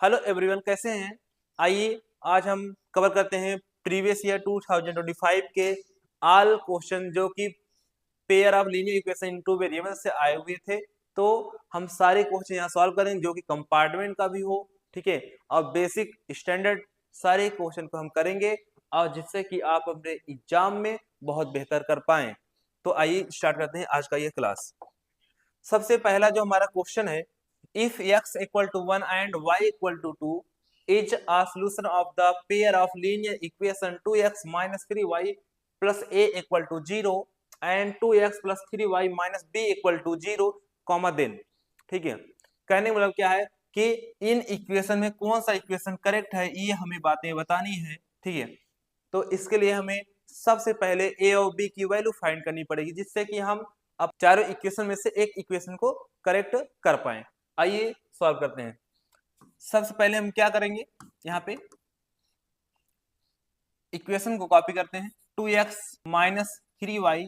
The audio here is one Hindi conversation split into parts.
हेलो एवरीवन, कैसे हैं। आइए आज हम कवर करते हैं प्रीवियस ईयर 2025 के ऑल क्वेश्चन जो कि pair of linear equation in two variable से आए हुए थे। तो हम सारे क्वेश्चन यहाँ सॉल्व करेंगे जो कि कंपार्टमेंट का भी हो, ठीक है, और बेसिक स्टैंडर्ड सारे क्वेश्चन को हम करेंगे और जिससे कि आप अपने एग्जाम में बहुत बेहतर कर पाएं। तो आइए स्टार्ट करते हैं आज का ये क्लास। सबसे पहला जो हमारा क्वेश्चन है, if x equal to 1 and y equal to 2 is a solution of the pair of linear equation 2x minus 3y plus a equal to 0 and 2x plus 3y minus b equal to 0, comma then. ठीक है, कहने का मतलब क्या है कि इन इक्वेशन में कौन सा इक्वेशन करेक्ट है, ये हमें बातें बतानी है। ठीक है, तो इसके लिए हमें सबसे पहले a और b की वैल्यू फाइंड करनी पड़ेगी जिससे कि हम अब चारों इक्वेशन में से एक इक्वेशन को करेक्ट कर पाए। आइए सॉल्व करते हैं। सबसे पहले हम क्या करेंगे, यहाँ पे इक्वेशन को कॉपी करते हैं। 2x minus 3y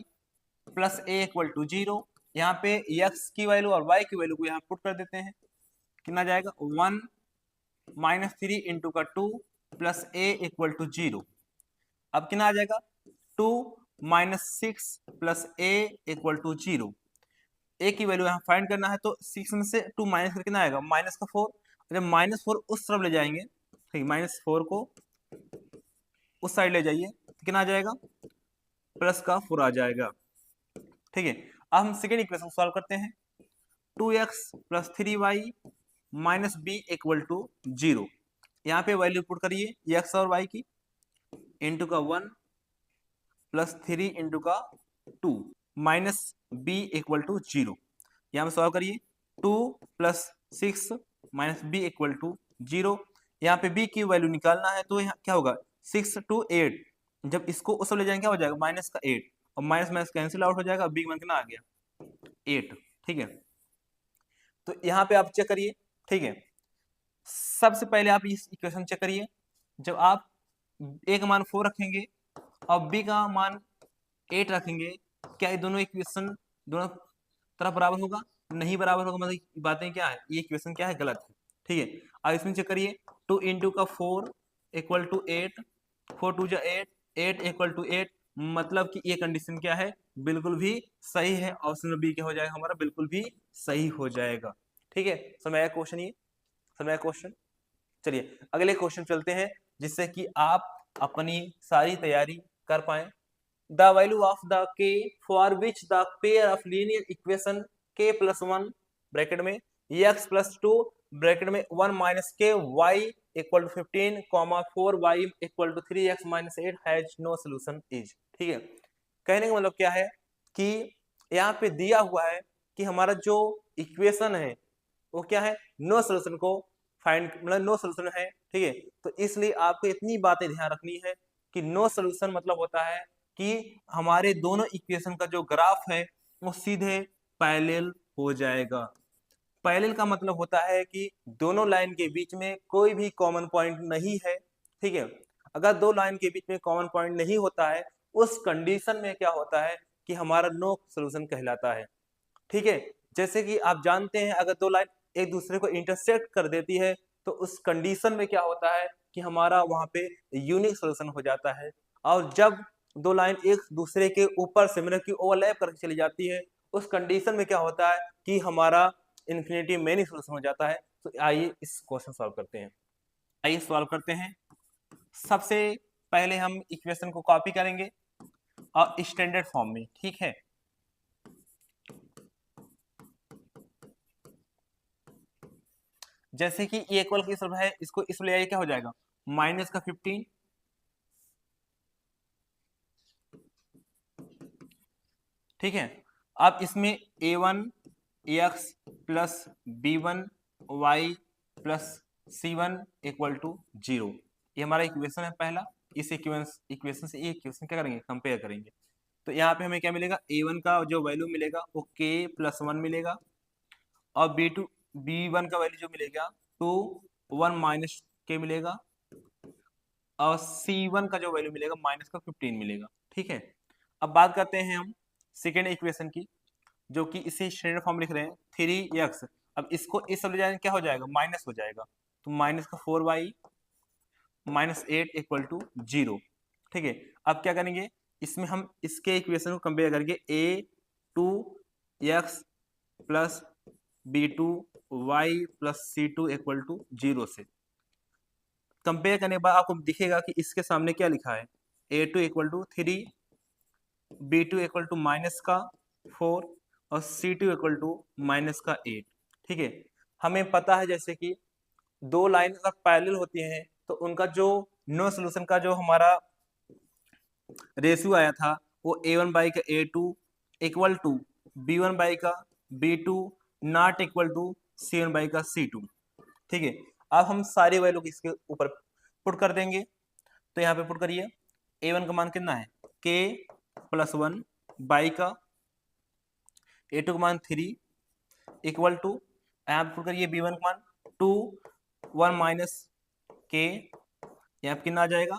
plus a equal to 0। यहाँ पे x की वैल्यू और y की वैल्यू को यहाँ पुट कर देते हैं। कितना जाएगा, 1 माइनस 3 इंटू का 2 प्लस a इक्वल टू 0। अब कितना आ जाएगा, 2 minus 6 plus a equal to 0। A की वैल्यू यहाँ फाइंड करना है, तो 6 में से 2 माइनस करके कितना आएगा, माइनस का 4। जब माइनस 4 उस तरफ ले जाएंगे, ठीक, माइनस 4 को उस साइड ले जाइए तो कितना आ जाएगा, प्लस का 4 आ जाएगा। ठीक है, अब हम सेकेंड इक्वेशन सॉल्व करते हैं। 2x plus 3y minus B equal to 0। यहाँ पे वैल्यू पुट करिए x और y की, इंटू का 1 प्लस 3 इंटू का 2 माइनस बी इक्वल टू 0। यहाँ पे सॉल्व करिए, 2 plus 6 minus B equal to 0। यहाँ पे b की वैल्यू निकालना है, तो यहाँ क्या होगा, 6 to 8। जब इसको उस ले जाएंगे क्या हो जाएगा, माइनस का 8 और माइनस माइनस कैंसिल आउट हो जाएगा, b मान कितना आ गया, 8। ठीक है, तो यहाँ पे आप चेक करिए। ठीक है, सबसे पहले आप इस इक्वेशन चेक करिए। जब आप a का मान 4 रखेंगे और b का मान 8 रखेंगे, क्या ये दोनों इक्वेशन दोनों तरफ बराबर होगा, नहीं बराबर होगा। मतलब बातें क्या है, ये इक्वेशन क्या है, गलत है। ठीक है, अब इसमें चेक करिए, 2 इंटू का 4 इक्वल टू 8, 4 टू जा 8, 8 इक्वल टू 8। मतलब कि ये कंडीशन क्या है, बिल्कुल भी सही है। ऑप्शन बी क्या हो जाएगा हमारा, बिल्कुल भी सही हो जाएगा। ठीक है, समझ आया क्वेश्चन, ये समझ आया क्वेश्चन। चलिए अगले क्वेश्चन चलते हैं जिससे कि आप अपनी सारी तैयारी कर पाए। The value of the k for which the pair of linear equation k plus 1 bracket में x plus 2 ब्रैकेट में 1 minus k y equal to 15 comma 4y equal to 3x minus 8 has no solution is। ठीक है, कहने का मतलब क्या है कि यहाँ पे दिया हुआ है कि हमारा जो इक्वेशन है वो क्या है, नो सोल्यूशन को फाइंड, मतलब नो सोल्यूशन है। ठीक है, तो इसलिए आपको इतनी बातें ध्यान रखनी है कि नो सोल्यूशन मतलब होता है कि हमारे दोनों इक्वेशन का जो ग्राफ है वो सीधे पैरेलल हो जाएगा। पैरेलल का मतलब होता है कि दोनों लाइन के बीच में कोई भी कॉमन पॉइंट नहीं है। ठीक है, अगर दो लाइन के बीच में कॉमन पॉइंट नहीं होता है, उस कंडीशन में क्या होता है कि हमारा नो सोल्यूशन कहलाता है। ठीक है, जैसे कि आप जानते हैं अगर दो लाइन एक दूसरे को इंटरसेक्ट कर देती है तो उस कंडीशन में क्या होता है कि हमारा वहां पे यूनिक सॉल्यूशन हो जाता है। और जब दो लाइन एक दूसरे के ऊपर से मतलब कि ओवरलैप करके चली जाती है, उस कंडीशन में क्या होता है कि हमारा इन्फिनिटी मेनी सॉल्यूशन हो जाता है। तो आइए इस क्वेश्चन सॉल्व करते हैं। आइए सॉल्व करते हैं। सबसे पहले हम इक्वेशन को कॉपी करेंगे और स्टैंडर्ड फॉर्म में। ठीक है, जैसे कि ये इक्वल की तरफ है, इसको इस ले आइए, क्या हो जाएगा, माइनस का 15। ठीक है, अब इसमें a1 x plus b1 y plus c1 equal to 0, ये हमारा इक्वेशन है पहला। इस इक्वेशन से ये इक्वेशन क्या करेंगे, कंपेयर करेंगे। तो यहाँ पे हमें क्या मिलेगा, a1 का जो वैल्यू मिलेगा वो k प्लस 1 मिलेगा और b1 का वैल्यू जो मिलेगा 2 1 माइनस के मिलेगा और c1 का जो वैल्यू मिलेगा माइनस का 15 मिलेगा। ठीक है, अब बात करते हैं हम सेकेंड इक्वेशन की, जो कि इसे स्टैंडर्ड फॉर्म लिख रहे हैं 3x। अब इसको इस सब ले जाएंगे क्या हो जाएगा, माइनस हो जाएगा। तो माइनस का 4y माइनस 8 इक्वल टू 0। ठीक है, अब क्या करेंगे, इसमें हम इसके इक्वेशन को कंपेयर करके a2x plus b2y plus c2 equal to 0 से कंपेयर करने के बाद आपको दिखेगा कि इसके सामने क्या लिखा है, a2 equal to 3, b2 equal to minus का 4 और c2 इक्वल टू माइनस का 8। ठीक है, हमें पता है जैसे कि दो लाइन अगर पैरेलल होती हैं तो उनका जो नो सोल्यूशन का जो हमारा रेशियो आया था वो a1 बाई का a2 equal to b1 by का b2 not equal to c1 by का c2। ठीक है, अब हम सारी वैल्यू इसके ऊपर पुट कर देंगे। तो यहाँ पे पुट करिए, a1 का मान कितना है k प्लस 1 बाई का a2 का मान 3 इक्वल टू, यहाँ पे पुट करिए b1 का मान 2 1 माइनस k, यहाँ पे कितना आ जाएगा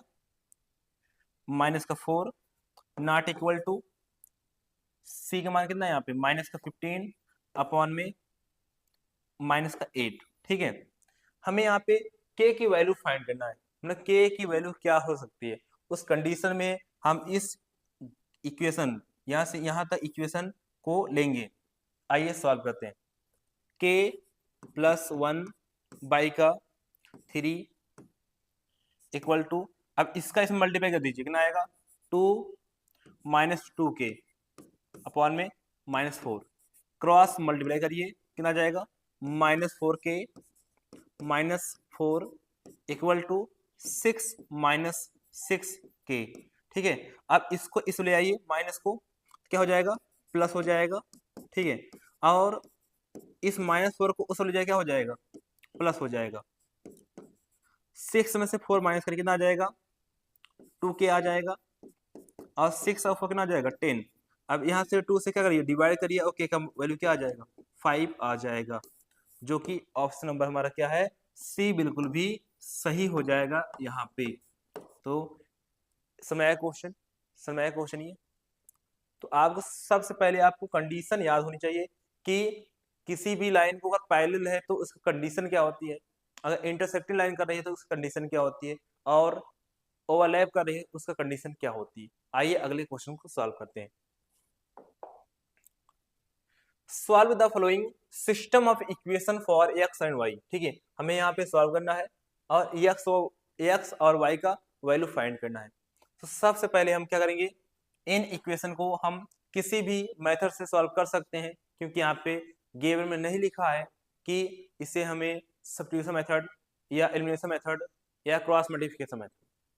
माइनस का 4 नॉट इक्वल टू c का मान कितना है यहाँ पे माइनस का 15 अपॉन में माइनस का 8। ठीक है, हमें यहाँ पे k की वैल्यू फाइंड करना है, मतलब k की वैल्यू क्या हो सकती है। उस कंडीशन में हम इस इक्वेशन यहाँ से यहाँ तक इक्वेशन को लेंगे। आइए सॉल्व करते हैं। k प्लस 1 बाई का 3 इक्वल टू, अब इसका इसमें मल्टीप्लाई कर दीजिए, कितना आएगा 2 माइनस 2k अपॉन में माइनस 4, क्रॉस मल्टीप्लाई करिए कितना जाएगा minus 4k minus 4 equal to 6 minus 6k। ठीक है, अब इसको इस ले आइए, माइनस को क्या हो जाएगा प्लस हो जाएगा। ठीक है, और इस माइनस 4 को उस ले जाए क्या हो जाएगा प्लस हो जाएगा। 6 में से 4 माइनस करके कितना आ जाएगा 2k आ जाएगा, और 6 और 4 कितना आ जाएगा 10। अब यहाँ से 2 से क्या करिए डिवाइड करिए, ओके का वैल्यू क्या आ जाएगा 5 आ जाएगा, जो कि ऑप्शन नंबर हमारा क्या है सी बिल्कुल भी सही हो जाएगा यहाँ पे। तो समय क्वेश्चन ये, तो आपको सबसे पहले आपको कंडीशन याद होनी चाहिए कि किसी भी लाइन को अगर पैरेलल है तो उसकी कंडीशन क्या होती है, अगर इंटरसेक्टिंग लाइन कर रही है तो उसकी कंडीशन क्या होती है, और ओवरलैप कर रही है उसका कंडीशन क्या होती है। आइए अगले क्वेश्चन को सॉल्व करते हैं। Solve the following system of equation for x and y। ठीक है, हमें यहाँ पे सॉल्व करना है और x और y का वैल्यू फाइंड करना है। तो सबसे पहले हम क्या करेंगे, इन इक्वेशन को हम किसी भी मेथड से सॉल्व कर सकते हैं, क्योंकि यहाँ पे गिवन में नहीं लिखा है कि इसे हमें सब्स्टिट्यूशन मेथड या एलिमिनेशन मेथड या क्रॉस मल्टीप्लिकेशन मेथड।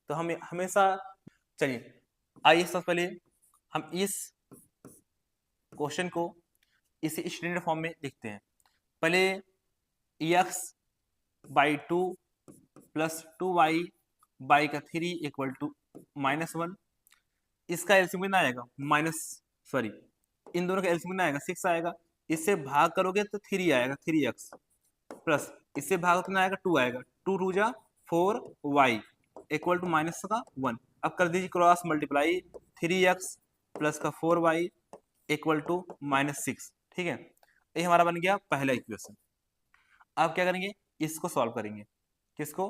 तो हमें हमेशा, चलिए आइए सबसे पहले हम इस क्वेश्चन को इसी स्टैंडर्ड फॉर्म में लिखते हैं। पहले x by 2 plus 2y by का 3 इक्वल टू -1, इसका एलसीएम कितना आएगा इन दोनों का एलसीएम कितना आएगा 6 आएगा, इससे भाग करोगे तो 3 आएगा 3x प्लस इससे भाग कितना आएगा 2 आएगा, 2 2 जा 4y इक्वल टू माइनस का 1। अब कर दीजिए क्रॉस मल्टीप्लाई, 3x प्लस का 4y इक्वल टू -6। ठीक है, ये हमारा बन गया पहला इक्वेशन। अब क्या करेंगे, इसको सॉल्व करेंगे, किसको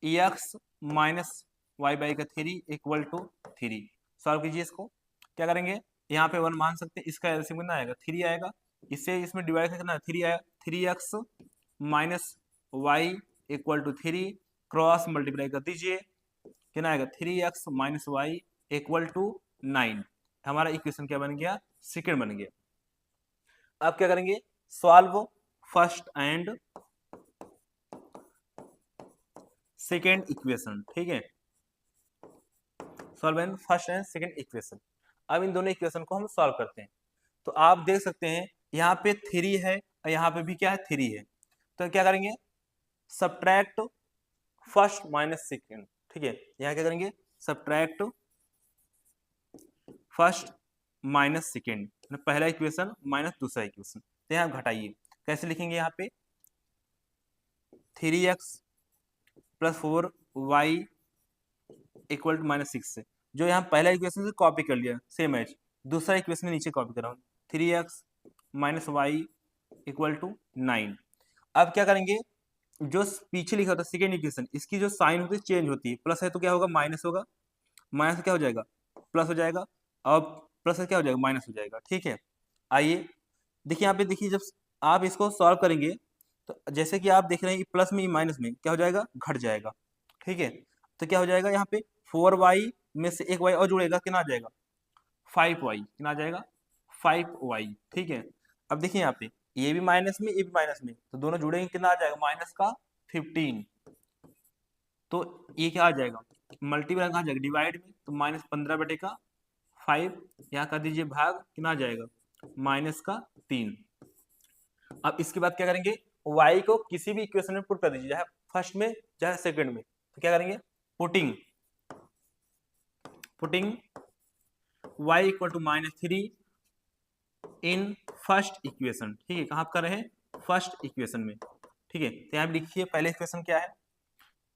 x माइनस वाई बाई का 3 इक्वल टू 3 सॉल्व कीजिए। इसको क्या करेंगे, यहाँ पे 1 मान सकते हैं, इसका एलसीएम कितना आएगा 3 आएगा, इससे इसमें डिवाइड करना 3 आया, 3x minus Y equal to 3 cross multiply कर दीजिए, कितना आएगा 3x minus Y equal to 9। हमारा इक्वेशन क्या बन गया सेकंड बन गया। अब क्या करेंगे, solve first and second equation. ठीक है, solve and first and second equation. अब इन दोनों इक्वेशन को हम सॉल्व करते हैं। तो आप देख सकते हैं यहाँ पे 3 है और यहाँ पे भी क्या है 3 है, तो क्या करेंगे सब्ट्रैक्ट फर्स्ट माइनस सेकेंड। ठीक है, यहाँ क्या करेंगे सब्ट्रैक्ट फर्स्ट माइनस सेकेंड, पहला इक्वेशन माइनस दूसरा इक्वेशन। तो यहाँ घटाइए, कैसे लिखेंगे, यहाँ पे 3x plus 4y equal to -6 से, जो यहाँ पहला इक्वेशन से कॉपी कर लिया सेम एज, दूसरा इक्वेशन नीचे कॉपी कर रहा हूँ 3x minus Y equal to 9। अब क्या करेंगे, जो पीछे लिखा होता है सेकेंड इक्वेशन, इसकी जो साइन होती है चेंज होती है, प्लस है तो क्या होगा माइनस होगा, माइनस क्या हो जाएगा प्लस हो जाएगा, और प्लस से क्या हो जाएगा माइनस हो जाएगा। ठीक है, आइए देखिए यहाँ पे, देखिए जब आप इसको सॉल्व करेंगे तो जैसे कि आप देख रहे हैं प्लस में माइनस में क्या हो जाएगा घट जाएगा। ठीक है, तो क्या हो जाएगा यहाँ पे 4y में से एक y और जुड़ेगा, कितना आ जाएगा 5y, कितना आ जाएगा 5y। ठीक है, अब देखिए यहाँ पे ये भी माइनस में ये भी माइनस में, तो दोनों जुड़ेंगे, कितना आ जाएगा माइनस का 15। तो ये क्या आ जाएगा मल्टीप्लाई कहाँ जाएगा डिवाइड में, तो -15/5, यहाँ कर दीजिए भाग, कितना आ जाएगा -3। अब इसके बाद क्या करेंगे y को किसी भी इक्वेशन में पुट कर दीजिए, चाहे फर्स्ट में चाहे सेकंड में। तो क्या करेंगे putting y equal to -3 in first equation. ठीक है, कहाँ कर रहे हैं फर्स्ट इक्वेशन में। ठीक है, तो यहाँ पे लिखिए पहले इक्वेशन क्या है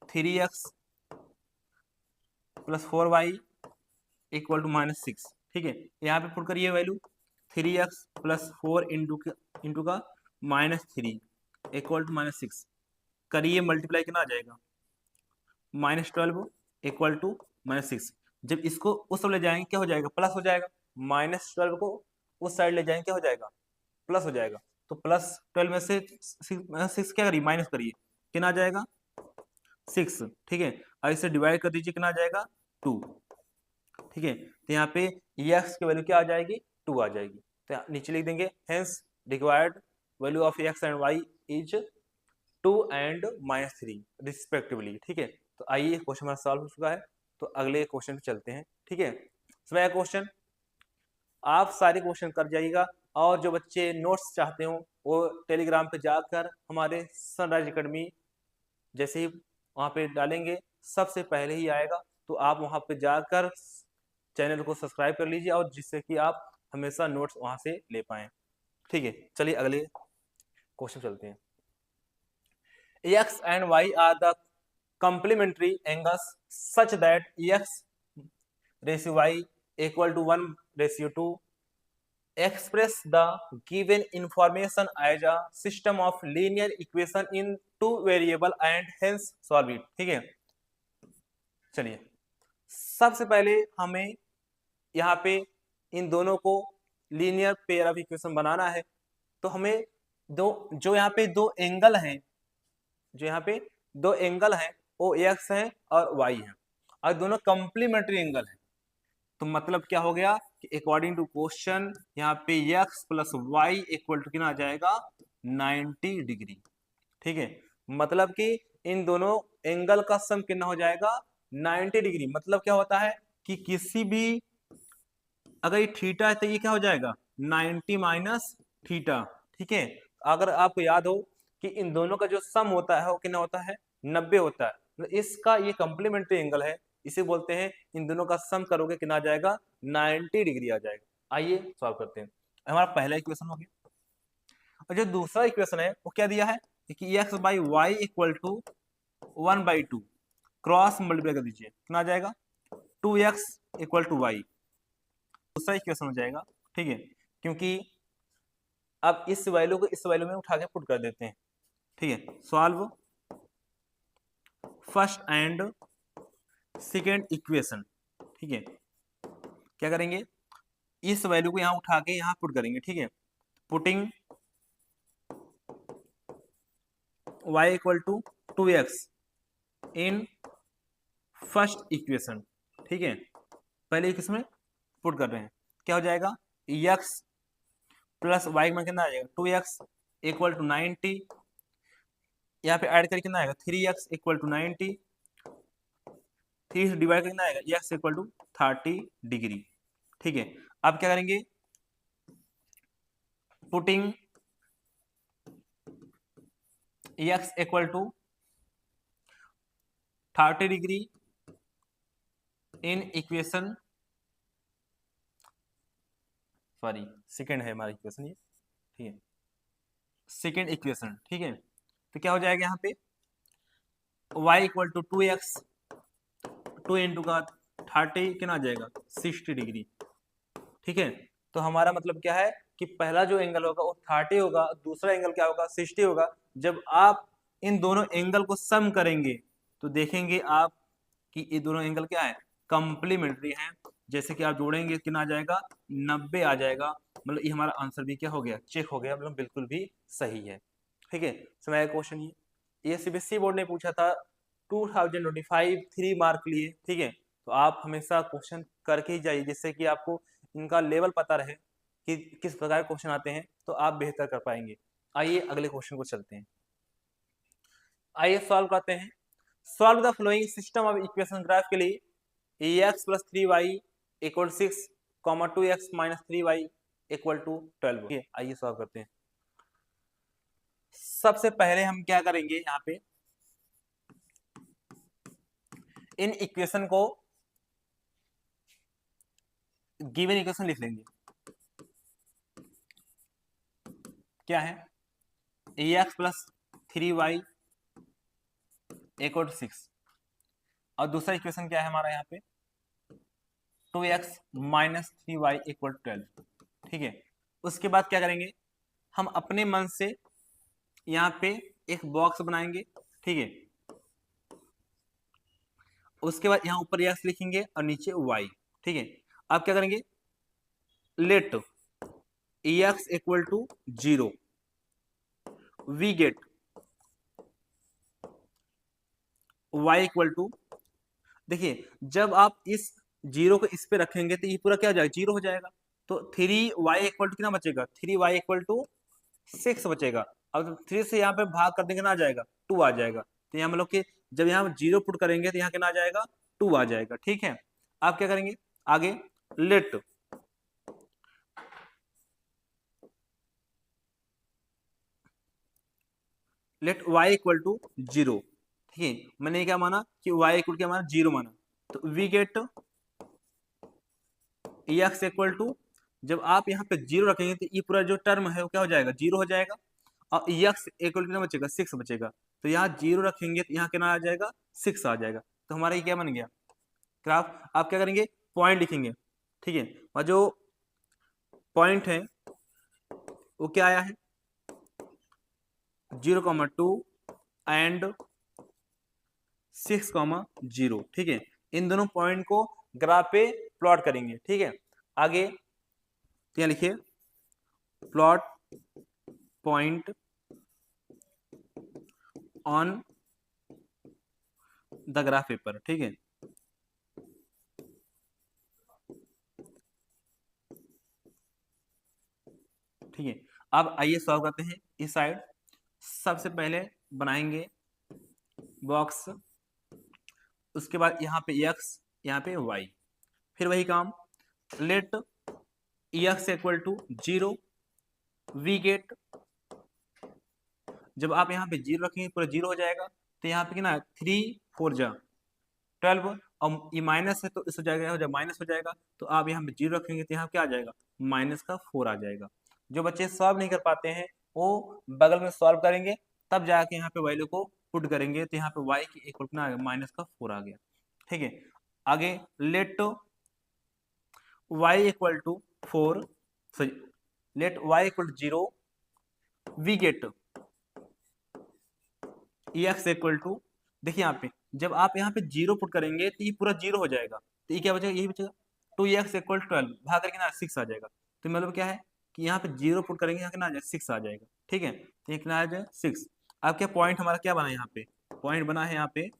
3x + 4y इक्वल टू -6। ठीक है, यहाँ पे पुट करिए वैल्यू 3x + 4 इंटू का -3 इक्वल टू -6 करिए मल्टीप्लाई, कितना आ जाएगा -12 इक्वल टू -6। जब इसको उस साइड ले जाएंगे क्या हो जाएगा प्लस हो जाएगा, -12 को उस साइड ले जाएंगे क्या हो जाएगा प्लस हो जाएगा। तो +12 में से 6 क्या करिए माइनस करिए, कितना आ जाएगा 6। ठीक है, और इसे डिवाइड कर दीजिए, कितना आ जाएगा 2। ठीक है, तो यहाँ पे x की वैल्यू क्या आ जाएगी 2 आ जाएगी। तो नीचे लिख देंगे hence required value of x and y is 2 and -3 respectively. ठीक है, तो आइए क्वेश्चन हमारा सॉल्व हो चुका है, तो अगले क्वेश्चन पे चलते हैं। ठीक है, इसमें क्वेश्चन आप सारे क्वेश्चन कर जाइएगा, और जो बच्चे नोट्स चाहते हो वो टेलीग्राम पे जाकर हमारे सनराइज एकेडमी जैसे ही वहाँ पे डालेंगे सबसे पहले ही आएगा, तो आप वहाँ पे जाकर चैनल को सब्सक्राइब कर लीजिए, और जिससे कि आप हमेशा नोट्स वहाँ से ले पाएँ। ठीक है, चलिए अगले क्वेश्चन चलते हैं। x and y are the complementary angles such that x ratio y equal to 1:2. Express the given information as a system of linear equation in two variable and hence solve it। ठीक है, चलिए सबसे पहले हमें यहाँ पे इन दोनों को लीनियर पेयर ऑफ इक्वेशन बनाना है। तो हमें जो यहाँ पे दो एंगल हैं, जो यहाँ पे दो एंगल हैं वो x है और y है, और दोनों कंप्लीमेंट्री एंगल हैं। तो मतलब क्या हो गया कि अकॉर्डिंग टू क्वेश्चन यहाँ पे x + y इक्वल टू कितना आ जाएगा 90 डिग्री। ठीक है, मतलब कि इन दोनों एंगल का सम कितना हो जाएगा 90 डिग्री। मतलब क्या होता है कि किसी भी अगर ये थीटा है तो ये क्या हो जाएगा 90 माइनस थीटा। ठीक है, अगर आपको याद हो कि इन दोनों का जो सम होता है वो कितना होता है 90 होता है, तो इसका ये कॉम्प्लीमेंट्री एंगल है, इसे बोलते हैं। इन दोनों का सम करोगे कितना आ जाएगा 90 डिग्री आ जाएगा। आइए सॉल्व करते हैं। हमारा पहला इक्वेशन हो गया, और जो दूसरा इक्वेशन है वो क्या दिया है कि x/y equal to 1/2 cross multiply कर दीजिए, कितना आ जाएगा 2x इक्वल टू y, दूसरा इक्वेशन हो जाएगा। ठीक है, क्योंकि अब इस वैल्यू को इस वैल्यू में उठा के पुट कर देते हैं। ठीक है, solve first and second equation. ठीक है, क्या करेंगे इस वैल्यू को यहां उठा के यहां पुट करेंगे। ठीक है, putting y equal to 2x in first equation. ठीक है, पहले इक्वेशन में पुट कर रहे हैं, क्या हो जाएगा x + y में कितना आ जाएगा 2x इक्वल टू 90, यहाँ पे ऐड करके कितना आएगा 3x इक्वल टू 90, 3 से डिवाइड करके कितना आएगा x इक्वल टू 30 डिग्री। ठीक है, अब क्या करेंगे putting x equal to 30 degree in equation, sorry second है हमारा इक्वेशन ये। ठीक है, सेकेंड इक्वेशन। ठीक है, तो क्या हो जाएगा यहाँ पे y equal to 2x 2 into का 30 कितना आ जाएगा 60 डिग्री। ठीक है, तो हमारा मतलब क्या है कि पहला जो एंगल होगा वो 30 होगा, दूसरा एंगल क्या होगा 60 होगा। जब आप इन दोनों एंगल को सम करेंगे तो देखेंगे आप कि ये दोनों एंगल क्या है, कंप्लीमेंट्री है। जैसे कि आप जोड़ेंगे कितना आ जाएगा, 90 आ जाएगा। मतलब ये हमारा आंसर भी क्या हो गया, चेक हो गया, मतलब बिल्कुल भी सही है। ठीक है, समय क्वेश्चन ये सीबीएसई बोर्ड ने पूछा था 2025 3 मार्क लिए। ठीक है, तो आप हमेशा क्वेश्चन करके ही जाइए, जिससे कि आपको इनका लेवल पता रहे कि किस प्रकार के क्वेश्चन आते हैं, तो आप बेहतर कर पाएंगे। आइए अगले क्वेश्चन को चलते हैं। आइए सॉल्व करते हैं। Solve the following system of equation graph के लिए ax plus 3y equal 6, 2x minus 3y equal to 12। आइए सॉल्व करते हैं। सबसे पहले हम क्या करेंगे, यहाँ पे इन इक्वेशन को गिवन इक्वेशन लिख लेंगे। क्या है, ax plus 3y equal to 6, और दूसरा इक्वेशन क्या है हमारा यहाँ पे 2x minus 3y equal to 12। ठीक है, उसके बाद क्या करेंगे, हम अपने मन से यहाँ पे एक बॉक्स बनाएंगे। ठीक है, उसके बाद यहाँ ऊपर x लिखेंगे और नीचे y। ठीक है, अब क्या करेंगे, let ax equal to 0 we get y equal to, देखिए जब आप इस 0 को इस पे रखेंगे तो ये पूरा क्या हो जाएगा, 0 हो जाएगा। तो 3y इक्वल टू कितना बचेगा, 3y इक्वल टू 6 बचेगा। अब 3 से यहाँ पे भाग कर देंगे ना, आ जाएगा 2 आ जाएगा। तो यहाँ मतलब कि जब यहाँ 0 पुट करेंगे तो यहाँ कितना आ जाएगा, 2 आ जाएगा। ठीक है, आप क्या करेंगे आगे, लेट y इक्वल टू 0। ठीक है, मैंने क्या माना कि y इक्वल क्या माना, 0 माना। तो we get X equal to, जब आप यहाँ पे 0 रखेंगे तो ये पूरा जो टर्म है वो क्या हो जाएगा, 0 हो जाएगा। और एक्स इक्वल कितना बचेगा, 6 बचेगा। तो यहाँ 0 रखेंगे तो यहाँ कितना आ जाएगा, 6 आ जाएगा। तो हमारा ये क्या बन गया ग्राफ। आप क्या करेंगे, पॉइंट लिखेंगे। ठीक है, और जो पॉइंट है वो क्या आया है, 0,2 एंड 6,0। ठीक है, इन दोनों पॉइंट को ग्राफ पे प्लॉट करेंगे। ठीक है, आगे तो यहाँ लिखिए plot point on the graph paper. ठीक है, ठीक है, अब आइए सॉल्व करते हैं। इस साइड सबसे पहले बनाएंगे बॉक्स, उसके बाद यहाँ पे x, यहाँ पे y, फिर वही काम, let x equal to 0 we get, जब आप यहाँ पे 0 रखेंगे पूरा 0 हो जाएगा। तो यहाँ पे कितना 3 4 जा 12, और ये माइनस है तो इस हो जाएगा, माइनस हो जाएगा। तो आप यहाँ पे 0 रखेंगे तो यहाँ क्या आ जाएगा, माइनस का 4 आ जाएगा। जो बच्चे सॉल्व नहीं कर पाते हैं वो बगल में सॉल्व करेंगे, तब जाके यहाँ पे वैल्यू को पुट करेंगे। तो यहाँ पे y की इक्वल कितना आ गया, माइनस का 4 आ गया। ठीक है, आगे let y equal to 4, sorry let y equal to 0 we get X equal to, देखिए यहाँ पे जब आप यहाँ पे 0 पुट करेंगे तो ये पूरा 0 हो जाएगा। तो ये क्या बचेगा, यही बचेगा 2x इक्वल 12 भाग करके ना 6 आ जाएगा। तो मतलब क्या है कि यहाँ पे 0 पुट करेंगे, यहाँ कितना आ जाएगा 6 आ जाएगा। ठीक है, तो ये कितना आ जाएगा 6। अब क्या पॉइंट हमारा क्या बना है, यहाँ पे पॉइंट बना है यहाँ पे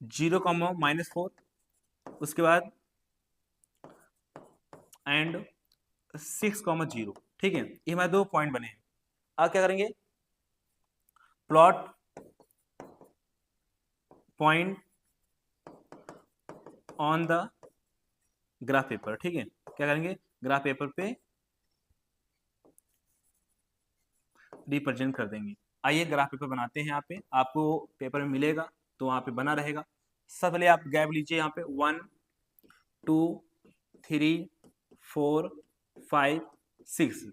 0,-4, उसके बाद एंड 6,0। ठीक है, ये हमारे दो पॉइंट बने हैं। अब क्या करेंगे, plot point on the graph paper. ठीक है, क्या करेंगे, ग्राफ पेपर पे रिप्रेजेंट कर देंगे। आइए ग्राफ पेपर बनाते हैं। यहाँ पे आपको पेपर में मिलेगा तो वहां पे बना रहेगा। सबसे पहले आप गैप लीजिए, यहाँ पे 1 2 3 4 5 6।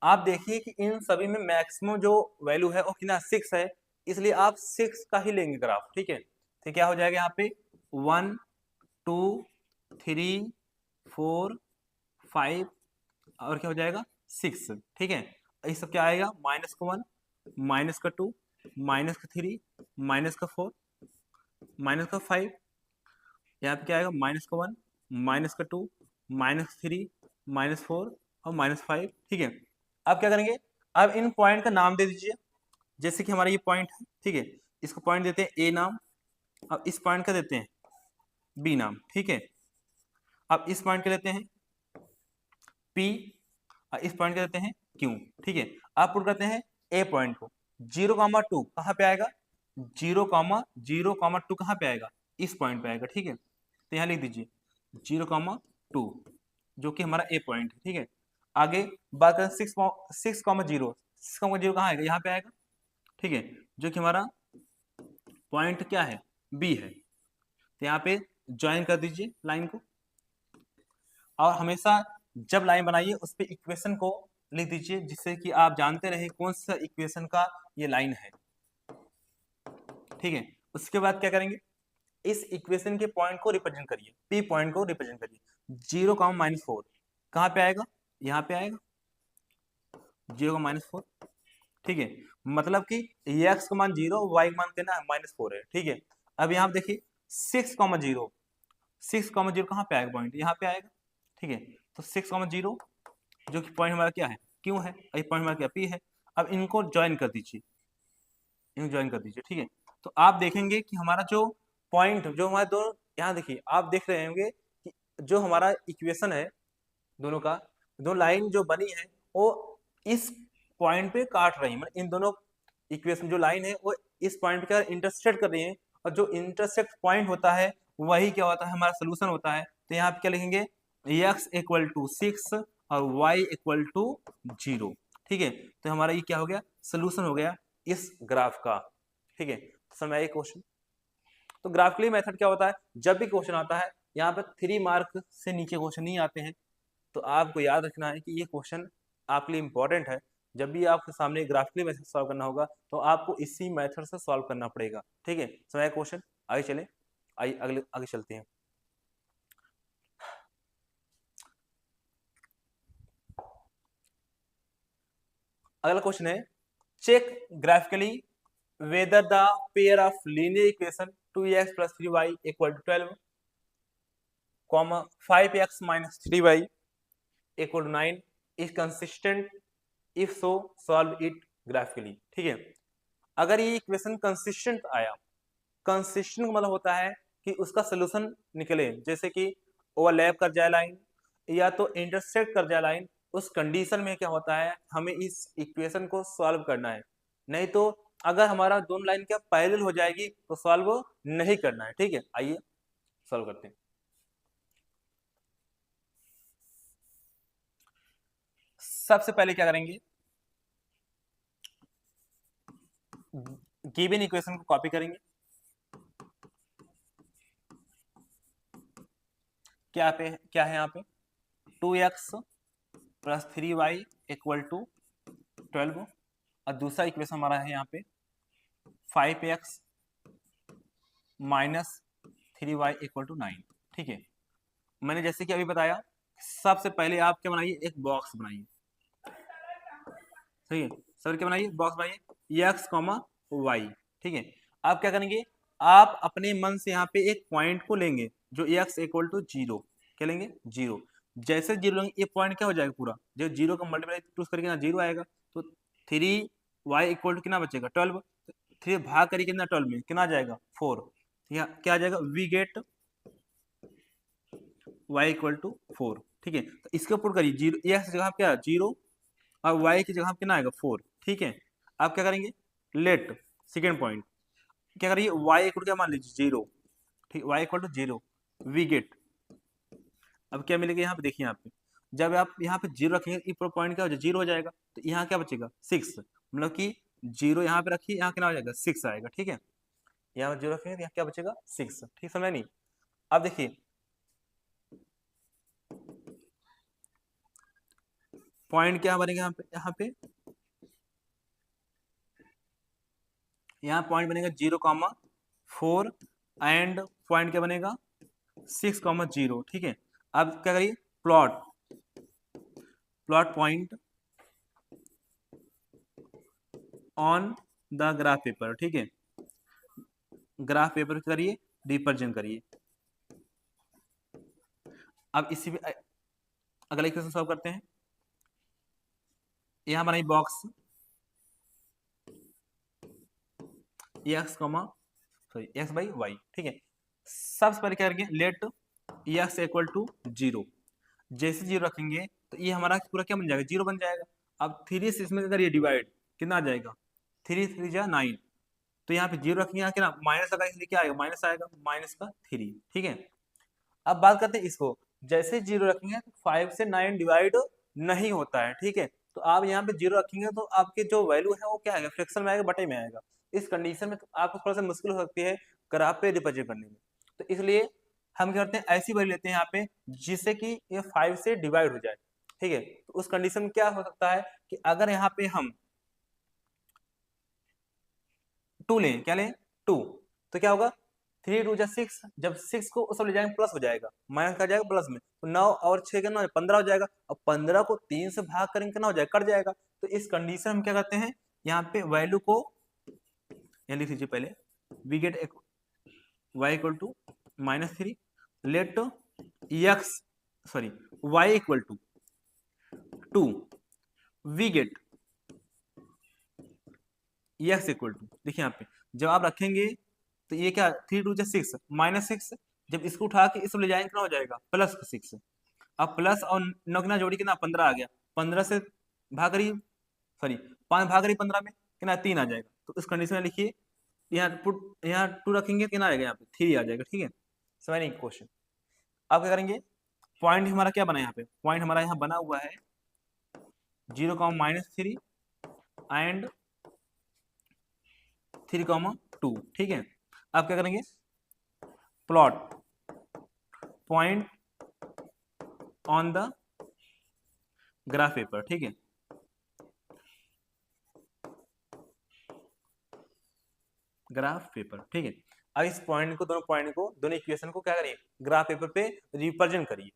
आप देखिए कि इन सभी में मैक्सिमम जो वैल्यू है वो कितना 6 है, इसलिए आप 6 का ही लेंगे ग्राफ। ठीक है, तो क्या हो जाएगा यहाँ पे 1 2 3 4 5 और क्या हो जाएगा 6। ठीक है, ये सब क्या आएगा, -1 माइनस का 2, माइनस का 3, माइनस का 4, माइनस का 5, यहाँ पे क्या आएगा माइनस का 1, माइनस का 2, माइनस 3, माइनस 4 और माइनस 5। ठीक है, अब क्या करेंगे, अब इन पॉइंट का नाम दे दीजिए। जैसे कि हमारा ये पॉइंट है, ठीक है, इसको पॉइंट देते हैं ए नाम, अब इस पॉइंट का देते हैं बी नाम। ठीक है, अब इस पॉइंट का देते हैं पी और इस पॉइंट का देते हैं क्यू। ठीक है, आप पुट करते हैं ए पॉइंट को 0,2 कहाँ पे आएगा, 0,0,2 कहाँ पे आएगा, इस पॉइंट पे आएगा। ठीक है, तो यहाँ लिख दीजिए 0,2 जो कि हमारा ए पॉइंट है। ठीक है, आगे बात करें 6,0 कहाँ आएगा, यहाँ पे आएगा। ठीक है, जो कि हमारा पॉइंट क्या है, बी है। तो यहाँ पे ज्वाइन कर दीजिए लाइन को, और हमेशा जब लाइन बनाइए उस पर इक्वेशन को लिख दीजिए, जिससे कि आप जानते रहे कौन सा इक्वेशन का ये लाइन है। ठीक है, उसके बाद क्या करेंगे, इस इक्वेशन के पॉइंट को रिप्रेजेंट करिए, पी पॉइंट को रिप्रेजेंट करिए। 0,-4 कहाँ पे आएगा, यहाँ पे आएगा 0,-4। ठीक है, मतलब कि x का मान 0, y का मान कितना है -4 है। ठीक है, अब यहाँ पे देखिए 6,0 कहाँ पे आएगा, पॉइंट यहाँ पे आएगा। ठीक है, तो 6,0 जो कि पॉइंट हमारा क्या है, क्यों है, और ये पॉइंट हमारा क्या, पी है। अब इनको ज्वाइन कर दीजिए, इनको ज्वाइन कर दीजिए। ठीक है, तो आप देखेंगे कि हमारा जो पॉइंट, जो हमारे दो, यहाँ देखिए आप देख रहे होंगे कि जो हमारा इक्वेशन है दोनों का, दो लाइन जो बनी है वो इस पॉइंट पे काट रही है, मतलब इन दोनों इक्वेशन जो लाइन है वो इस पॉइंट पे इंटरसेक्ट कर रही है, और जो इंटरसेक्ट पॉइंट होता है वही क्या होता है, हमारा सोल्यूशन होता है। तो यहाँ पे क्या लिखेंगे, x = 6 और y = 0। ठीक है, तो हमारा ये क्या हो गया, सोल्यूशन हो गया इस ग्राफ का। ठीक है, समझ आइए क्वेश्चन। तो ग्राफिकली मेथड क्या होता है, जब भी क्वेश्चन आता है यहाँ पे 3 मार्क से नीचे क्वेश्चन नहीं आते हैं, तो आपको याद रखना है कि ये क्वेश्चन आपके लिए इंपॉर्टेंट है। जब भी आपके सामने ग्राफिकली मेथड सॉल्व करना होगा तो आपको इसी मेथड से सॉल्व करना पड़ेगा। ठीक है, समझ क्वेश्चन, आगे चले, आइए अगले आगे चलते हैं। अगला क्वेश्चन है, check graphically whether the pair of linear equation 2x + 3y = 12, 5x - 3y = 9 is consistent, if so solve it graphically। ठीक है, अगर ये इक्वेशन कंसिस्टेंट आया, कंसिस्टेंट का मतलब होता है कि उसका सोल्यूशन निकले, जैसे कि ओवरलैप कर जाए लाइन या तो इंटरसेक्ट कर जाए लाइन, उस कंडीशन में क्या होता है, हमें इस इक्वेशन को सॉल्व करना है। नहीं तो अगर हमारा दोनों लाइन क्या पैरेलल हो जाएगी तो सॉल्व नहीं करना है। ठीक है, आइए सॉल्व करते हैं। सबसे पहले क्या करेंगे, गिवन इक्वेशन को कॉपी करेंगे। क्या है यहाँ पे 2x + 3y = 12, और दूसरा इक्वेशन हमारा है यहाँ पे 5x - 3y = 9। ठीक है, मैंने जैसे कि अभी बताया, सबसे पहले आप क्या बनाइए, एक बॉक्स बनाइए। सही है, सबसे क्या बनाइए, बॉक्स बनाइए x, y। ठीक है, आप क्या करेंगे, आप अपने मन से यहाँ पे एक पॉइंट को लेंगे जो x = 0, क्या लेंगे 0। जैसे 0 लेंगे ये पॉइंट क्या हो जाएगा, पूरा जो 0 का मल्टीप्लाई टू करके ना 0 आएगा, तो 3y = कितना बचेगा 12, 3 भाग करिए कितना 12 में कितना आ जाएगा 4, यहाँ क्या आ जाएगा, वी गेट y = 4। ठीक है, तो इसके ऊपर करिए 0, x की जगह क्या 0 और y की जगह कितना आएगा 4। ठीक है, आप क्या करेंगे, लेट सेकेंड पॉइंट क्या करिए, y = क्या मान लीजिए 0। ठीक, y = 0, वी गेट, अब क्या मिलेगा यहाँ पे, देखिए यहाँ पे जब आप यहाँ पे 0 रखेंगे ये पॉइंट क्या हो जाएगा 0 हो जाएगा, तो यहाँ क्या बचेगा 6, मतलब कि 0 यहाँ पे रखिए, यहाँ कितना हो जाएगा 6 आएगा। ठीक है, यहाँ 0 रखेंगे तो यहाँ क्या बचेगा 6। ठीक, समझ नहीं। अब देखिए पॉइंट क्या बनेगा यहाँ पॉइंट बनेगा 0,4 एंड पॉइंट क्या बनेगा 6,0। ठीक है, अब क्या करिए, plot point on the graph paper, ठीक है, ग्राफ पेपर करिए, रिप्रेजेंट करिए। अब इसी में अगला इक्वेशन सॉल्व करते हैं। यहां बनाई बॉक्स एक्स बाई वाई, ठीक है। सबसे पहले क्या करेंगे, लेट एक्स इक्वल टू 0। जैसे 0 रखेंगे तो ये हमारा पूरा क्या बन जाएगा, 0 बन जाएगा। अब 3 से इसमें करिए डिवाइड, कितना आ जाएगा, 3 3 जा 9। तो यहाँ पे 0 रखेंगे, यहाँ क्या माइनस लगा, इसलिए क्या आएगा, माइनस आएगा, माइनस का 3, ठीक है। अब बात करते हैं इसको, जैसे 0 रखेंगे 5 से 9 डिवाइड नहीं होता है, ठीक है। तो आप यहाँ पे 0 रखेंगे तो आपके जो वैल्यू है वो क्या आएगा, फ्रैक्शन में आएगा, बटे में आएगा। इस कंडीशन में आपको थोड़ा सा मुश्किल हो सकती है ग्राफ पे रिप्रेजेंट करने में। तो इसलिए हम क्या करते हैं, ऐसी वैल्यू लेते हैं यहाँ पे जिससे कि ये 5 से डिवाइड हो जाए, ठीक है। तो उस कंडीशन में क्या हो सकता है कि अगर यहाँ पे हम 2 लें, क्या लें 2, तो क्या होगा 3 2 जा 6, जब 6 को उस ले जाएंगे प्लस हो जाएगा, माइनस का जाएगा प्लस में, तो 9 और 6 का 9 15 हो जाएगा। और 15 को 3 से भाग करेंगे कितना हो जाएगा, कट जाएगा। तो इस कंडीशन हम क्या करते हैं, यहाँ पे वैल्यू को यहाँ लिख लीजिए पहले, we get y equal to -3, let y equal to 2, we get x equal to, देखिए यहाँ पे जब आप रखेंगे तो ये क्या 3 2 6 -6, जब इसको उठा के इसको ले जाएंगे कितना हो जाएगा, +6। अब प्लस और नगना जोड़ी कितना 15 आ गया, 15 से भाग करिए, 5 भाग करिए 15 में कितना 3 आ जाएगा। तो इस कंडीशन में लिखिए, यहाँ 2 रखेंगे कितना आएगा, यहाँ पे 3 आ जाएगा, ठीक है। समझ नहीं क्वेश्चन। अब क्या करेंगे, पॉइंट हमारा क्या बना, यहाँ पे पॉइंट हमारा यहाँ बना हुआ है 0, -3 एंड 3, 2, ठीक है। अब क्या करेंगे, plot point on the graph paper, ठीक है। ग्राफ पेपर, ठीक है। अब इस पॉइंट को, दोनों इक्वेशन को क्या करिए, ग्राफ पेपर पे रिप्रेजेंट करिए।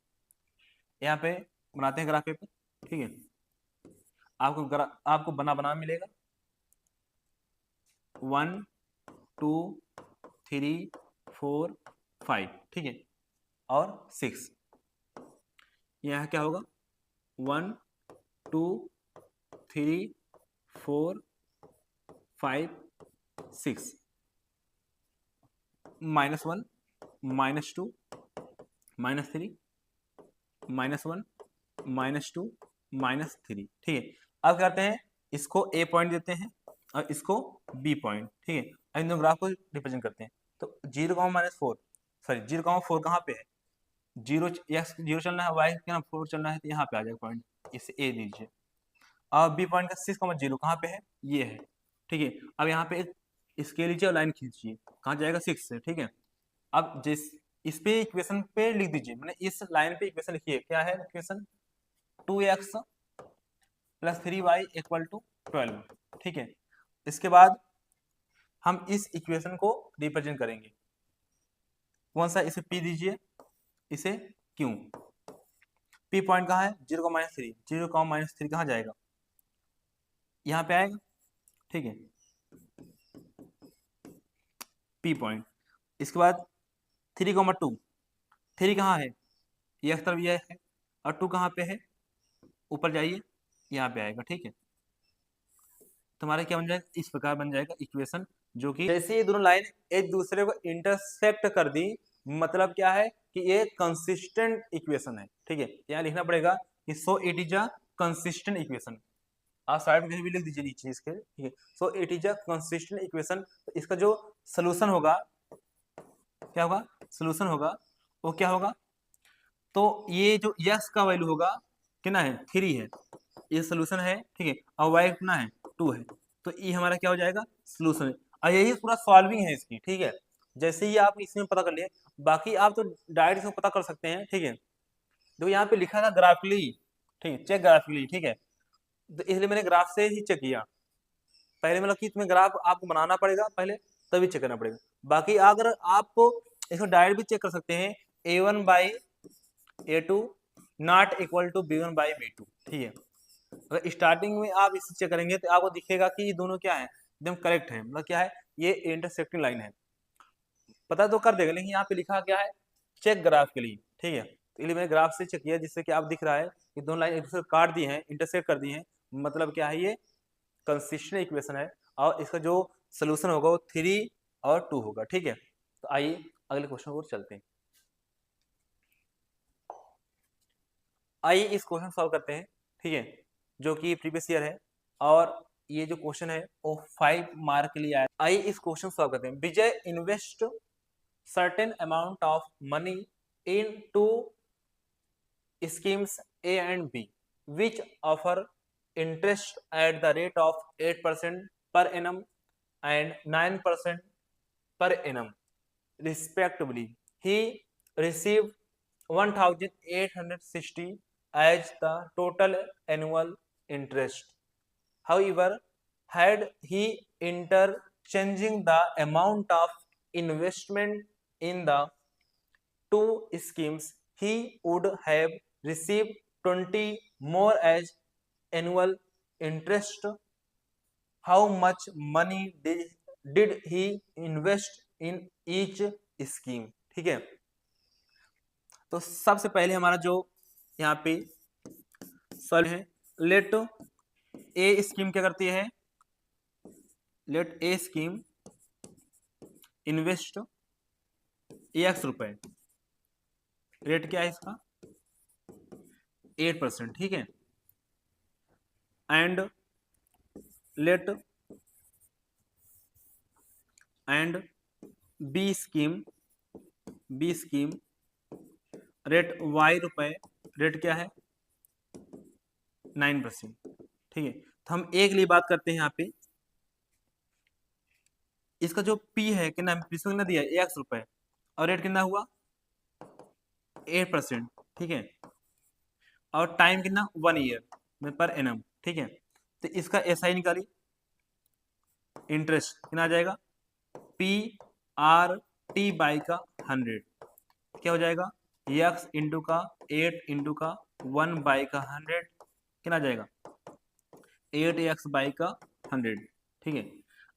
यहाँ पे बनाते हैं ग्राफ पेपर, ठीक है। आपको बना मिलेगा 1 2 3 4 5, ठीक है, और 6। यहाँ क्या होगा 1 2 3 4 5 6, -1 -2 -3 -1 -2 -3, ठीक है। अब क्या करते हैं, इसको A पॉइंट देते हैं और इसको B पॉइंट, ठीक है। अब इन दोनों ग्राफ को रिप्रेजेंट करते हैं। तो 0, -4 0, 4 कहाँ पे है, 0 0 चलना है, y क्या 4 चलना है, तो यहाँ पे आ जाएगा पॉइंट, इसे A दीजिए। अब B पॉइंट का 6, 0 कहाँ पे है, ये है, ठीक है। अब यहाँ पे एक स्केल लीजिए और लाइन खींचिए, कहाँ जाएगा 6 से, ठीक है। अब जिस इस पे इक्वेशन पे लिख दीजिए, मैंने इस लाइन पे इक्वेशन लिखिए, क्या है इक्वेशन, 2x + 3y = 12, ठीक है। इसके बाद हम इस इक्वेशन को रिप्रेजेंट करेंगे, कौन सा, इसे P दीजिए, इसे Q। P पॉइंट कहाँ है, 0, -3 0, -3 कहाँ जाएगा, यहाँ पे आएगा, ठीक है, P पॉइंट। इसके बाद 3, 2 3 कहाँ है, ये एक तरफ ये है, और 2 कहाँ पे है, ऊपर जाइए, यहाँ पे आएगा, ठीक है। तुम्हारा क्या बन जाएगा, इस प्रकार बन जाएगा इक्वेशन, जो कि जैसे ये दोनों लाइन एक दूसरे को इंटरसेक्ट कर दी, मतलब क्या है कि ये कंसिस्टेंट इक्वेशन है, ठीक है। यहाँ लिखना पड़ेगा कि so it is a consistent equation. आप साइड में कहीं भी लिख दीजिए नीचे इसके, ठीक है। So it is a consistent equation. तो इसका जो सोल्यूशन होगा, क्या होगा, सोल्यूशन होगा वो क्या होगा, तो ये जो x का वैल्यू होगा कितना है, 3 है, ये सोल्यूशन है, ठीक है। और y कितना है, 2 है। तो ये हमारा क्या हो जाएगा, सोल्यूशन। और यही पूरा सॉल्विंग है इसकी, ठीक है। जैसे ही आप इसमें पता कर लिए, बाकी आप तो डायरेक्ट इसमें पता कर सकते हैं, ठीक है। तो यहाँ पे लिखा था ग्राफिकली, ठीक है, चेक ग्राफिकली, ठीक है। तो इसलिए मैंने ग्राफ से ही चेक किया पहले, मतलब कि तुम्हें ग्राफ आपको बनाना पड़ेगा पहले, तभी चेक करना पड़ेगा। बाकी अगर आपको इसको डायरेक्ट भी चेक कर सकते हैं, A1/A2 ≠ B1/B2, ठीक है। अगर स्टार्टिंग में आप इसे चेक करेंगे तो आपको दिखेगा कि ये दोनों क्या है, एकदम करेक्ट है, मतलब क्या है, ये इंटरसेक्टिंग लाइन है, पता तो कर देगा, लेकिन यहाँ पे लिखा क्या है, चेक ग्राफ के लिए, ठीक है। तो इसलिए मैंने ग्राफ से चेक किया, जिससे कि आप दिख रहा है कि दोनों लाइन एक दूसरे को काट दी हैं, इंटरसेक्ट कर दी हैं, मतलब क्या है, ये कंसिस्टेंट इक्वेशन है, और इसका जो सोल्यूशन होगा वो 3 और 2 होगा, ठीक है। तो आइए अगले क्वेश्चन को चलते हैं। आइए इस क्वेश्चन सॉल्व करते हैं, ठीक है, जो कि प्रीवियस ईयर है, और ये जो क्वेश्चन है वो 5 मार्क के लिए आया। आइए इस क्वेश्चन सॉल्व करते हैं। विजय invest certain amount of money in two schemes A and B, which offer interest at the rate of 8% per annum and 9% per annum respectively. He received 1,860 as the total annual interest. However, had he interchanging the amount of investment in the two schemes, he would have received 20 more as annual interest. How much money did he invest in each scheme? ठीक है, तो सबसे पहले हमारा जो यहाँ पे सॉल्व है, लेट ए स्कीम क्या करती है, let A scheme invest x रुपए, रेट क्या है इसका 8%, ठीक है, and let and B scheme rate y रुपए, रेट क्या है 9%, ठीक है। तो हम एक लिए बात करते हैं यहाँ पे, इसका जो p है कितना कितना दिया है x रुपए, और रेट कितना हुआ 8%, ठीक है, और टाइम कितना 1 ईयर में पर एनम, ठीक है। तो इसका SI निकाली, इंटरेस्ट कितना आ जाएगा PRT बाई का 100, क्या हो जाएगा x इंटू का 8 इंटू का 1 बाई का 100, कितना आ जाएगा 8x बाई का 100, ठीक है।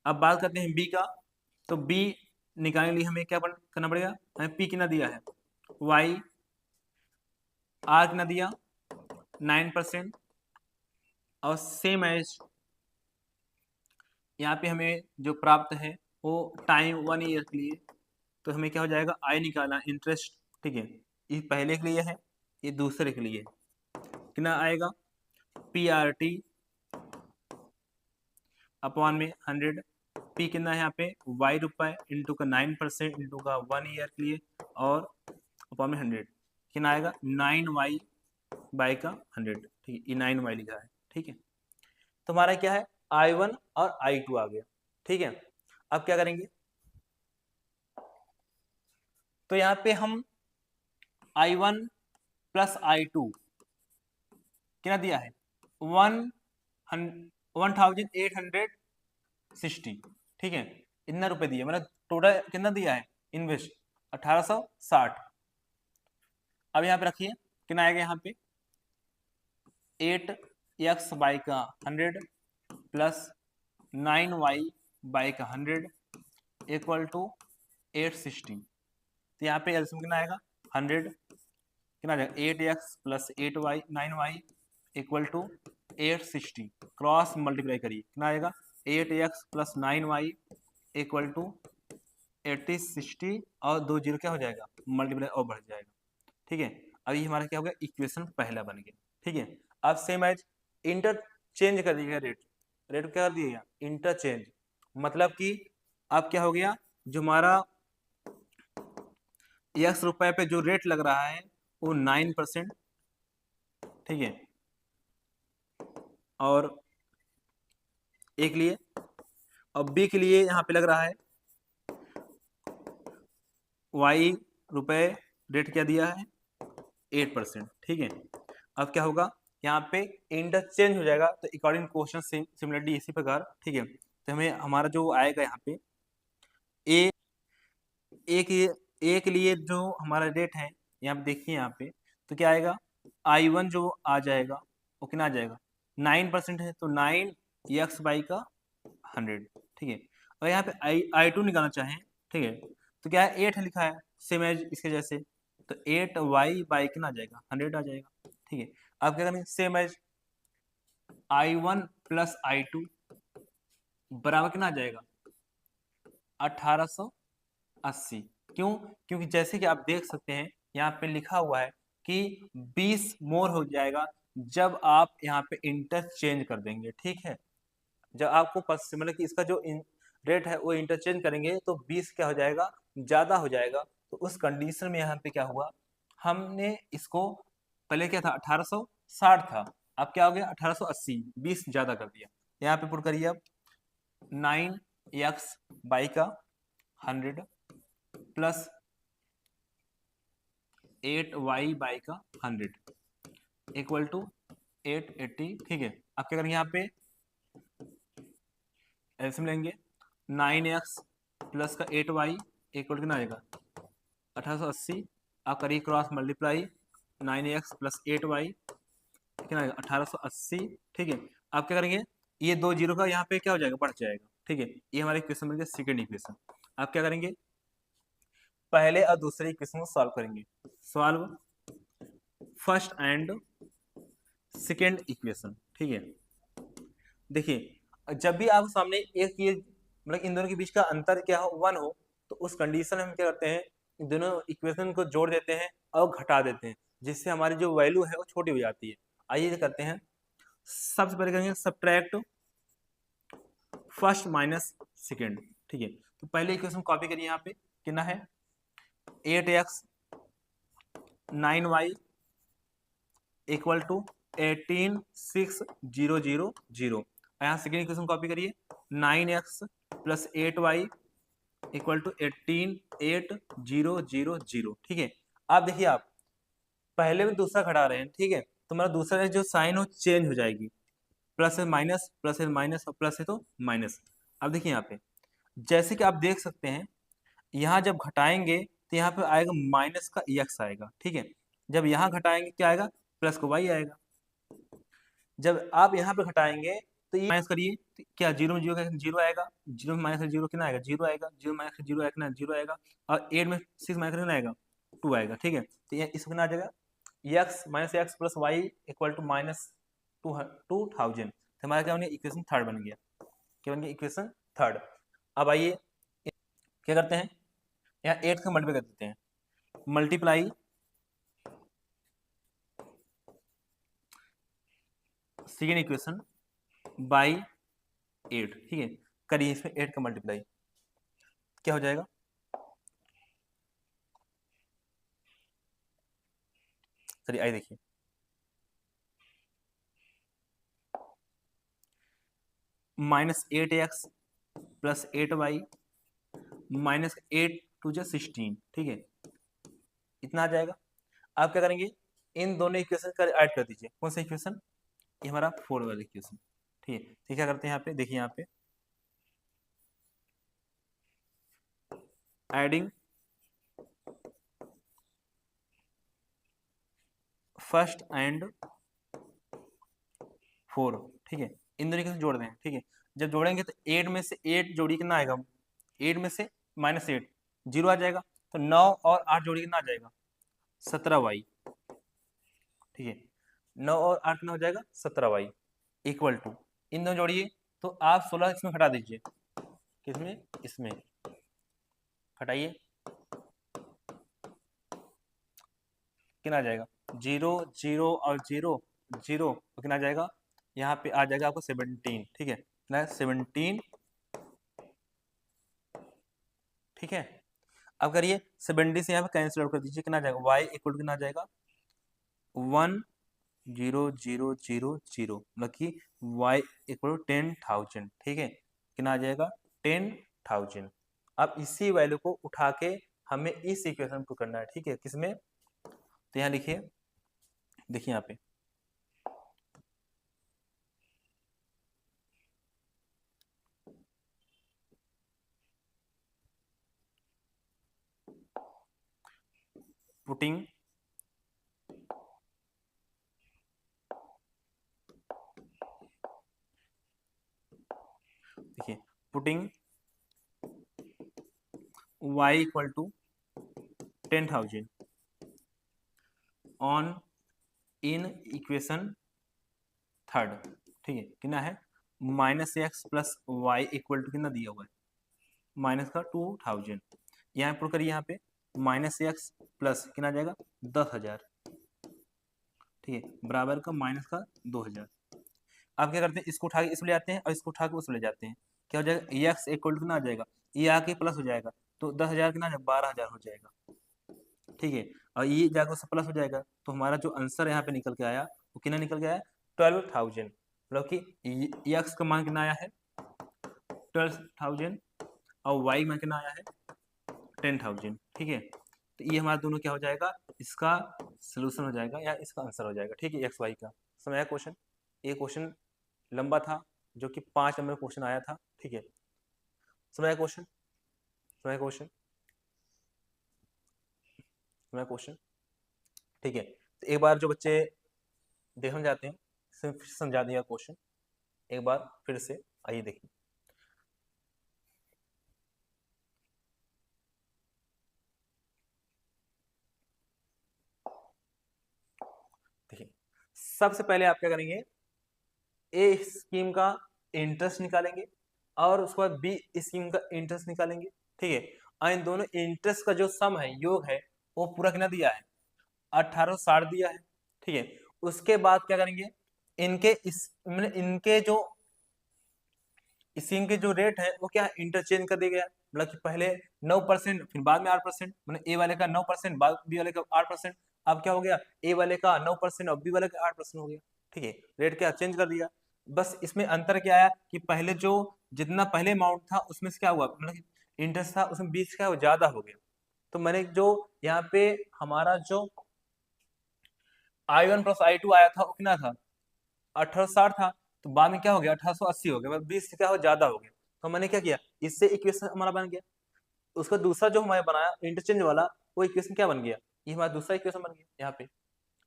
अब बात करते हैं b का, तो b निकालने के लिए हमें क्या करना पड़ेगा, हमें p कितना दिया है y, r कितना दिया 9%, और सेम एज यहाँ पे हमें जो प्राप्त है वो टाइम 1 ईयर के लिए, तो हमें क्या हो जाएगा आई निकालना इंटरेस्ट, ठीक है, ये पहले के लिए है, ये दूसरे के लिए कितना आएगा PRT अपॉन में 100, p कितना है यहाँ पे y रुपए इंटू का 9% इंटू का 1 ईयर के लिए, और अपॉन में 100 कितना आएगा 9y बाई का 100, ठीक है, ये 9y लिखा है, ठीक है। तो हमारा क्या है I1 और I2 आ गया, ठीक है। अब क्या करेंगे, तो यहाँ पे हम I1 प्लस I2 कितना दिया है 1860, ठीक है, इतना रुपए दिया, मतलब टोटल कितना दिया है इन्वेस्ट 1860। अब यहाँ पे रखिए कितना आएगा यहाँ पे 8x बाई का 100 प्लस 9y बाई का 100 इक्वल टू 860। तो यहाँ पे एल्सियम कितना आएगा 100, कितना आ जाएगा 8x plus 8y 9y equal to 860, cross multiply करिए कितना आएगा 8x plus 9y equal to 8060, और 2 जीरो क्या हो जाएगा मल्टीप्लाई और बढ़ जाएगा, ठीक है। अब ये हमारा क्या हो गया इक्वेशन पहला बन गया, ठीक है। अब सेम एज इंटरचेंज कर दिया रेट, रेट क्या कर दिया इंटरचेंज, मतलब कि अब क्या हो गया जो हमारा x रुपए पे जो रेट लग रहा है वो 9%, ठीक है, और एक लिए, और b के लिए यहाँ पे लग रहा है y रुपए, रेट क्या दिया है 8%, ठीक है। अब क्या होगा यहाँ पे इंटरचेंज हो जाएगा, तो अकॉर्डिंग क्वेश्चन सिमिलरली इसी प्रकार, ठीक है। तो हमें हमारा जो आएगा यहाँ पे ए के लिए जो हमारा रेट है, यहाँ पे देखिए, यहाँ पे तो क्या आएगा I1 जो आ जाएगा वो कितना आ जाएगा 9% है तो 9x/, का 100, ठीक है। और यहाँ पे I2 निकालना चाहें, ठीक है, तो क्या है 8 लिखा है सेम एज इसके जैसे, तो 8y/, कितना आ जाएगा 100 आ जाएगा, ठीक है। अब क्या करेंगे सेम एज I1 + I2 बराबर कितना आ जाएगा 1880। क्यों? क्योंकि जैसे कि आप देख सकते हैं यहाँ पे लिखा हुआ है कि 20 मोर हो जाएगा जब आप यहाँ पे इंटरचेंज कर देंगे, ठीक है। जब आपको मतलब कि इसका जो रेट है वो इंटरचेंज करेंगे तो 20 क्या हो जाएगा ज्यादा हो जाएगा। तो उस कंडीशन में यहाँ पे क्या हुआ, हमने इसको पहले क्या था 1860 था, अब क्या हो गया 1880, 20 ज्यादा कर दिया। यहाँ पे पुट करिए अब 9x/, का 100 प्लस 8y/, का 100 इक्वल टू 880, ठीक है। अब क्या करेंगे यहाँ पे एल्सियम लेंगे, 9x प्लस का 8y इक्वल कितना आएगा 1880। आप करिए cross multiply 9x plus 8y कितना आएगा 1880, ठीक है। आप क्या करेंगे ये 2 जीरो का यहाँ पे क्या हो जाएगा बढ़ जाएगा, ठीक है। ये हमारे इक्वेशन बन गया सेकेंड इक्वेशन। आप क्या करेंगे पहले और दूसरे इक्वेशन को सॉल्व करेंगे। Solve first and second equation, ठीक है। देखिए जब भी आपके सामने एक ये मतलब इन दोनों के बीच का अंतर क्या हो 1 हो, तो उस कंडीशन में हम क्या करते हैं इन दोनों इक्वेशन को जोड़ देते हैं और घटा देते हैं, जिससे हमारी जो वैल्यू है वो छोटी हो जाती है। आइए करते हैं, सबसे पहले करेंगे सब्ट्रैक्ट फर्स्ट माइनस सेकेंड, ठीक है। तो पहले इक्वेशन कॉपी करिए, यहाँ पे कितना है 8x 9y इक्वल टू 186,000। यहाँ सेकेंड इक्वेशन कॉपी करिए 9x plus 8y equal to 18,8,000, ठीक है। आप देखिए आप पहले में दूसरा घटा रहे हैं, ठीक है, तो हमारा दूसरा जो साइन हो चेंज हो जाएगी, प्लस है माइनस, प्लस है माइनस, और प्लस है तो माइनस। अब देखिए यहाँ पे जैसे कि आप देख सकते हैं यहाँ जब घटाएंगे तो यहाँ पे आएगा माइनस का एक्स आएगा, ठीक है। जब यहाँ घटाएंगे क्या आएगा प्लस का वाई आएगा। जब आप यहाँ पे घटाएंगे तो ये माइनस करिए तो क्या जीरो में जीरो का जीरो आएगा, जीरो में माइनस जीरो कितना आएगा जीरो आएगा, जीरो माइनस जीरो आएगा कितना जीरो आएगा, और 8 में 6 माइनस कितना आएगा 2 आएगा, ठीक है। तो ये इसको कितना आ जाएगा X minus X plus Y equal to minus 2000। हमारा क्या बन गया इक्वेशन थर्ड बन गया। क्या बन गया इक्वेशन थर्ड। अब आइए क्या करते हैं यहाँ 8 का मल्टीप्लाई कर देते हैं, मल्टीप्लाई सेकेंड इक्वेशन बाई 8, ठीक है। करिए इसमें 8 का मल्टीप्लाई क्या हो जाएगा चलिए आइए देखिए -8x plus 8y minus 8 to जा 16, ठीक है, इतना आ जाएगा। आप क्या करेंगे इन दोनों इक्वेशन का ऐड कर दीजिए। कौन सा इक्वेशन ये हमारा 4 वाला इक्वेशन, ठीक है। ठीक क्या करते हैं यहाँ पे देखिए यहाँ पे एडिंग फर्स्ट एंड 4, ठीक है। इन दोनों इक्वेशन जोड़ दें, ठीक है। जब जोड़ेंगे तो 8 में से 8 जोड़ी कितना आएगा 8 में से -8 जीरो आ जाएगा, तो 9 और 8 जोड़ी कितना आ जाएगा 17y, ठीक है। 9 और 8 कितना हो जाएगा 17y इक्वल टू इन दोनों जोड़िए तो आप 16 इसमें घटा दीजिए, किसमें इसमें घटाइए कितना आ जाएगा 0 0 और 0 0 तो कितना आ जाएगा यहाँ पे आ जाएगा आपको 17, ठीक है ना 17, ठीक है। अब करिए 70 से यहाँ पे कैंसिल आउट कर दीजिए कितना आ जाएगा y इक्वल टू कितना आ जाएगा 1,0,0,0,0 मतलब कि y इक्वल टू 10,000, ठीक है, कितना आ जाएगा 10,000। अब इसी वैल्यू को उठा के हमें इस इक्वेशन को करना है, ठीक है, किसमें तो यहाँ लिखिए देखिए यहाँ पे पुटिंग देखिए putting y equal to 10,000 on in equation third, ठीक है, कितना है minus X plus Y equal to कितना दिया हुआ है माइनस का 2000, यहाँ पुट करिए, यहाँ पे माइनस एक्स प्लस कितना आ जाएगा 10,000, ठीक है, बराबर का माइनस का 2000। आप क्या करते हैं, इसको उठा के इसमें ले जाते हैं और इसको उठा के उसमें ले जाते हैं, क्या हो जाएगा एक्स इक्वल टू कितना आ जाएगा, ये आके प्लस हो जाएगा तो 10,000 कितना 12,000 हो जाएगा, ठीक है, और ये जाकर उससे प्लस हो जाएगा तो हमारा जो आंसर यहाँ पे निकल के आया वो कितना निकल के आया 12,000, मतलब कि एक्स का मान कितना आया है 12,000 और वाई मान कितना आया है 10,000, ठीक है, तो ये हमारा दोनों क्या हो जाएगा, इसका सोल्यूशन हो जाएगा या इसका आंसर हो जाएगा, ठीक है, एक्स वाई का। समझ आया क्वेश्चन, ये क्वेश्चन लंबा था जो कि 5 नंबर क्वेश्चन आया था, ठीक है, समझ आया क्वेश्चन, समझ आया क्वेश्चन, समझ आया क्वेश्चन, ठीक है, तो एक बार जो बच्चे देखना चाहते हैं फिर समझा दिया क्वेश्चन, एक बार फिर से आइए देखिए। देखिए सबसे पहले आप क्या करेंगे, ए स्कीम का इंटरेस्ट निकालेंगे और उसके बाद बी स्कीम का इंटरेस्ट निकालेंगे, ठीक है, और इन दोनों इंटरेस्ट का जो सम है योग है वो पूरा कितना दिया है 1860 दिया है, ठीक है, उसके बाद क्या करेंगे, इनके जो स्कीम के जो रेट है वो क्या इंटरचेंज कर दिया गया, मतलब कि पहले 9% फिर बाद में 8%, मतलब ए वाले का 9% बाद बी वाले का 8%, अब क्या हो गया ए वाले का 9% और बी वाले का 8% हो गया, ठीक है, रेट क्या चेंज कर दिया, बस इसमें अंतर क्या आया कि पहले जो जितना पहले अमाउंट था उसमें से क्या हुआ, मतलब इंटरेस्ट था उसमें बीच क्या ज्यादा हो गया, तो मैंने जो यहाँ पे हमारा जो I1 प्लस I2 आया था वो कितना था 1860 था, तो बाद में क्या हो गया 1880 हो गया, 20 से क्या हो ज्यादा हो गया, तो मैंने क्या किया इससे इक्वेशन हमारा बन गया, उसका दूसरा जो हमारे बनाया इंटरचेंज वाला वो इक्वेशन क्या बन गया, ये हमारा दूसरा इक्वेशन बन गया यहाँ पे,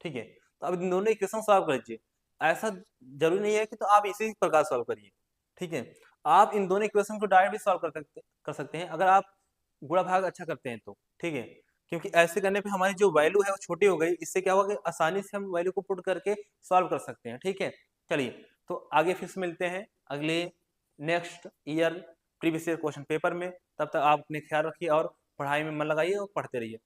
ठीक है, तो अब इन दोनों इक्वेशन सॉल्व कर लीजिए, ऐसा जरूरी नहीं है कि तो आप इसी प्रकार सॉल्व करिए, ठीक है, आप इन दोनों इक्वेशन को डायरेक्ट भी सॉल्व कर सकते हैं अगर आप गुणा भाग अच्छा करते हैं तो, ठीक है, क्योंकि ऐसे करने पे हमारी जो वैल्यू है वो छोटी हो गई, इससे क्या होगा कि आसानी से हम वैल्यू को पुट करके सॉल्व कर सकते हैं, ठीक है, चलिए तो आगे फिर से मिलते हैं अगले next year previous year question paper में, तब तक आप अपने ख्याल रखिए और पढ़ाई में मन लगाइए और पढ़ते रहिए।